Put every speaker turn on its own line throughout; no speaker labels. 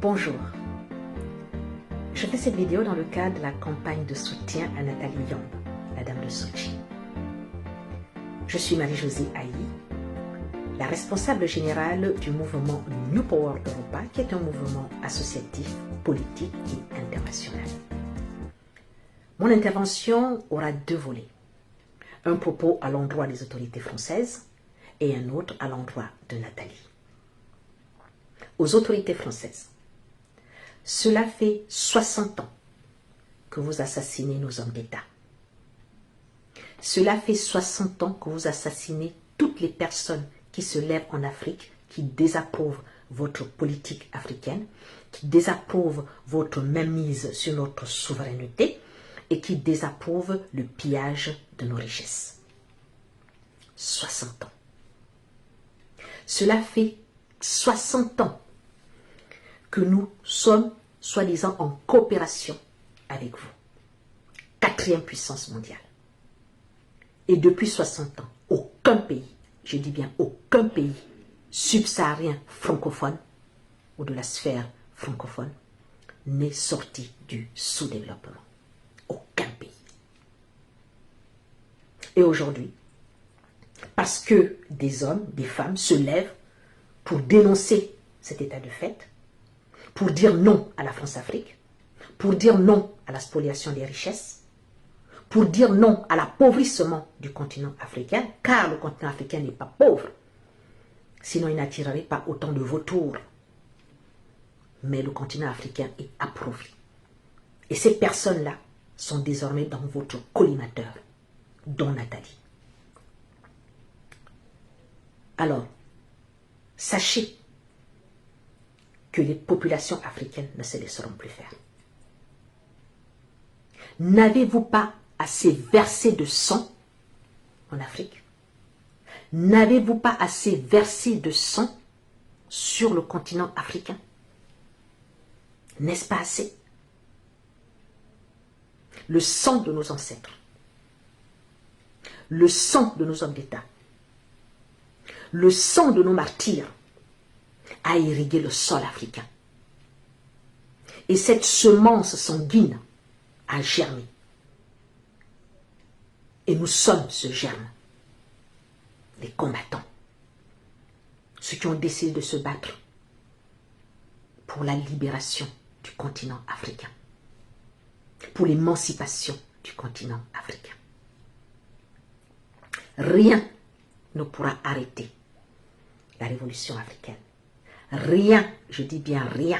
Bonjour, je fais cette vidéo dans le cadre de la campagne de soutien à Nathalie Yombe, la dame de Sochi. Je suis Marie-Josée Aïe, la responsable générale du mouvement New Power Europa, qui est un mouvement associatif, politique et international. Mon intervention aura deux volets. Un propos à l'endroit des autorités françaises et un autre à l'endroit de Nathalie. Aux autorités françaises, cela fait 60 ans que vous assassinez nos hommes d'État. Cela fait 60 ans que vous assassinez toutes les personnes qui se lèvent en Afrique, qui désapprouvent votre politique africaine, qui désapprouvent votre mainmise sur notre souveraineté et qui désapprouvent le pillage de nos richesses. 60 ans. Cela fait 60 ans que nous sommes, soi-disant, en coopération avec vous. 4e puissance mondiale. Et depuis 60 ans, aucun pays, je dis bien aucun pays subsaharien francophone ou de la sphère francophone n'est sorti du sous-développement. Aucun pays. Et aujourd'hui, parce que des hommes, des femmes se lèvent pour dénoncer cet état de fait, pour dire non à la France-Afrique, pour dire non à la spoliation des richesses, pour dire non à l'appauvrissement du continent africain, car le continent africain n'est pas pauvre, sinon il n'attirerait pas autant de vautours. Mais le continent africain est appauvri. Et ces personnes-là sont désormais dans votre collimateur, dont Nathalie. Alors, sachez que les populations africaines ne se laisseront plus faire. N'avez-vous pas assez versé de sang en Afrique? N'avez-vous pas assez versé de sang sur le continent africain? N'est-ce pas assez? Le sang de nos ancêtres, le sang de nos hommes d'État, le sang de nos martyrs a irrigué le sol africain. Et cette semence sanguine a germé. Et nous sommes ce germe, les combattants, ceux qui ont décidé de se battre pour la libération du continent africain, pour l'émancipation du continent africain. Rien ne pourra arrêter la révolution africaine. Rien, je dis bien rien,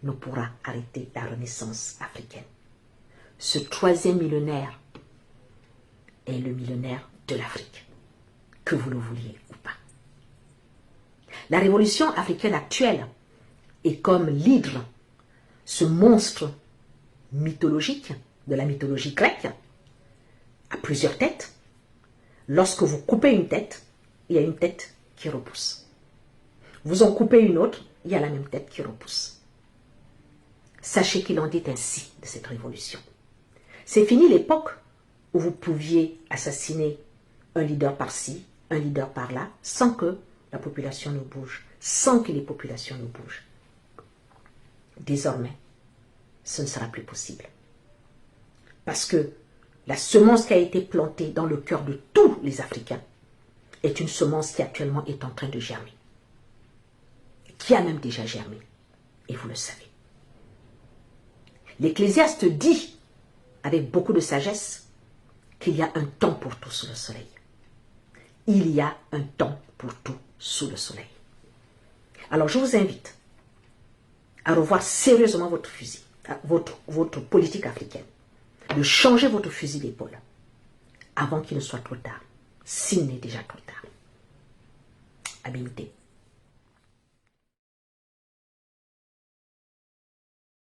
ne pourra arrêter la renaissance africaine. Ce 3e millénaire est le millénaire de l'Afrique, que vous le vouliez ou pas. La révolution africaine actuelle est comme l'hydre, ce monstre mythologique de la mythologie grecque, à plusieurs têtes. Lorsque vous coupez une tête, il y a une tête qui repousse. Vous en coupez une autre, il y a la même tête qui repousse. Sachez qu'il en dit ainsi de cette révolution. C'est fini l'époque où vous pouviez assassiner un leader par-ci, un leader par-là, sans que la population ne bouge, sans que les populations ne bougent. Désormais, ce ne sera plus possible. Parce que la semence qui a été plantée dans le cœur de tous les Africains est une semence qui actuellement est en train de germer. Qui a même déjà germé, et vous le savez. L'Ecclésiaste dit, avec beaucoup de sagesse, qu'il y a un temps pour tout sous le soleil. Il y a un temps pour tout sous le soleil. Alors je vous invite à revoir sérieusement votre fusil, votre politique africaine, de changer votre fusil d'épaule avant qu'il ne soit trop tard, s'il n'est déjà trop tard. Abimité.